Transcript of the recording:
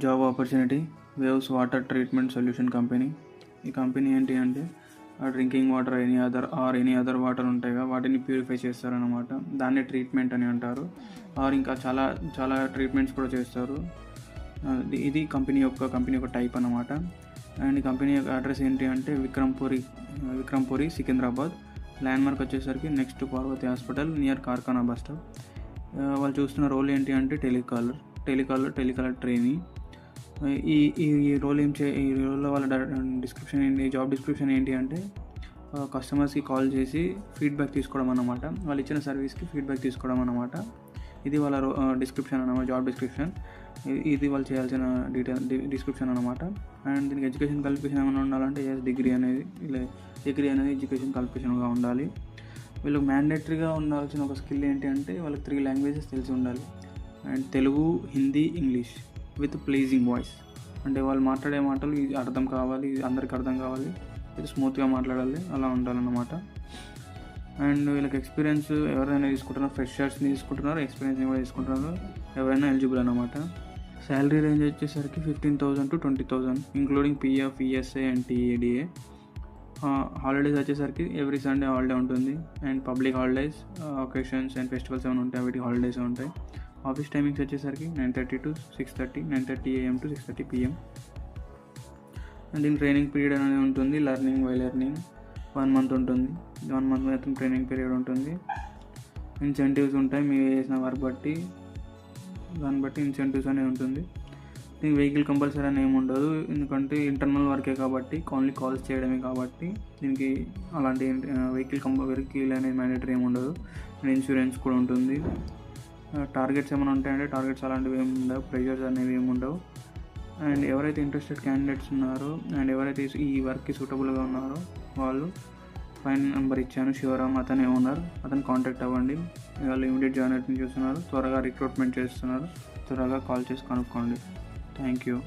Job opportunity waves water treatment solution company. ఈ company ఏంటి అంటే drinking water any other water ఉంటాయి కదా, వాటిని ప్యూరిఫై చేస్తారనమాట. దాన్ని ట్రీట్మెంట్ అని అంటారు. ఇంకా చాలా చాలా ట్రీట్మెంట్స్ కూడా చేస్తారు. ఇది కంపెనీ యొక్క టైప్ అనమాట. అండ్ ఈ కంపెనీ యొక్క అడ్రస్ ఏంటి అంటే విక్రమ్పురి సికింద్రాబాద్. ల్యాండ్మార్క్ వచ్చేసరికి next Parvati hospital near Karkhana bus stop. వాళ్ళు చూస్తున్న రోల్ ఏంటి అంటే టెలికాలర్ ట్రైనీ. ఈ రోల్లో వాళ్ళ జాబ్ డిస్క్రిప్షన్ ఏంటి అంటే కస్టమర్స్కి కాల్ చేసి ఫీడ్బ్యాక్ తీసుకోవడం అన్నమాట. వాళ్ళు ఇచ్చిన సర్వీస్కి ఫీడ్బ్యాక్ తీసుకోవడం అన్నమాట. ఇది వాళ్ళ డిస్క్రిప్షన్ అన్నమాట, జాబ్ డిస్క్రిప్షన్. ఇది వాళ్ళు చేయాల్సిన డిస్క్రిప్షన్ అనమాట. అండ్ దీనికి ఎడ్యుకేషన్ క్వాలిఫికేషన్ ఏమైనా ఉండాలంటే డిగ్రీ అనేది ఎడ్యుకేషన్ క్వాలిఫికేషన్గా ఉండాలి. వీళ్ళకి మ్యాండేటరీగా ఉండాల్సిన ఒక స్కిల్ ఏంటి అంటే వాళ్ళకి 3 లాంగ్వేజెస్ తెలిసి ఉండాలి. And Telugu, Hindi, English with pleasing voice. అంటే వాళ్ళు మాట్లాడే మాటలు అర్థం కావాలి, అందరికి అర్థం కావాలి, ఇది స్మూత్గా మాట్లాడాలి, అలా ఉండాలన్నమాట. అండ్ వీళ్ళకి ఎక్స్పీరియన్స్ ఎవరైనా తీసుకుంటున్నారు, ఫ్రెషర్స్ని తీసుకుంటున్నారు, ఎక్స్పీరియన్స్ని కూడా తీసుకుంటున్నారు, ఎవరైనా ఎలిజిబుల్ అనమాట. శాలరీ రేంజ్ వచ్చేసరికి 15,000 to 20,000 including PF, ESI and TA DA. Holidays వచ్చేసరికి ఎవ్రీ సండే హాలిడే ఉంటుంది. And public holidays, occasions and festivals ఏమైనా ఉంటాయి, వీటికి హాలిడేస్ ఉంటాయి. ఆఫీస్ టైమింగ్స్ వచ్చేసరికి 9:30 to 6:30, 9:30 AM to 6:30 PM. And దీని ట్రైనింగ్ పీరియడ్ అనేది ఉంటుంది. లెర్నింగ్ 1 month ఉంటుంది. 1 month మాత్రం ట్రైనింగ్ పీరియడ్ ఉంటుంది. ఇన్సెంటివ్స్ ఉంటాయి, మీరు చేసిన వర్క్ బట్టి దాన్ని బట్టి ఇన్సెంటివ్స్ అనేది ఉంటుంది. దీనికి వెహికల్ కంపల్సరీ అని ఏమి ఉండదు, ఎందుకంటే ఇంటర్నల్ వర్కే కాబట్టి, ఓన్లీ కాల్స్ చేయడమే కాబట్టి దీనికి అలాంటి వెహికల్ అనేది మ్యాండేటరీ ఏమి ఉండదు. ఇన్సూరెన్స్ కూడా ఉంటుంది. టార్గెట్స్ ఏమైనా ఉంటాయంటే టార్గెట్స్ అలాంటివి ఏమి ఉండవు, ప్రెషర్స్ అనేవి ఏమి ఉండవు. అండ్ ఎవరైతే ఇంట్రెస్టెడ్ క్యాండిడేట్స్ ఉన్నారో అండ్ ఎవరైతే ఈ వర్క్కి సూటబుల్గా ఉన్నారో వాళ్ళు ఫైన్ నెంబర్ ఇచ్చాను, శివరామ్, అతనే ఓనర్, అతను కాంటాక్ట్ అవ్వండి. వాళ్ళు ఇమీడియట్ జాయిన్ చూస్తున్నారు, త్వరగా రిక్రూట్మెంట్ చేస్తున్నారు, త్వరగా కాల్ చేసి కనుక్కోండి. Thank you.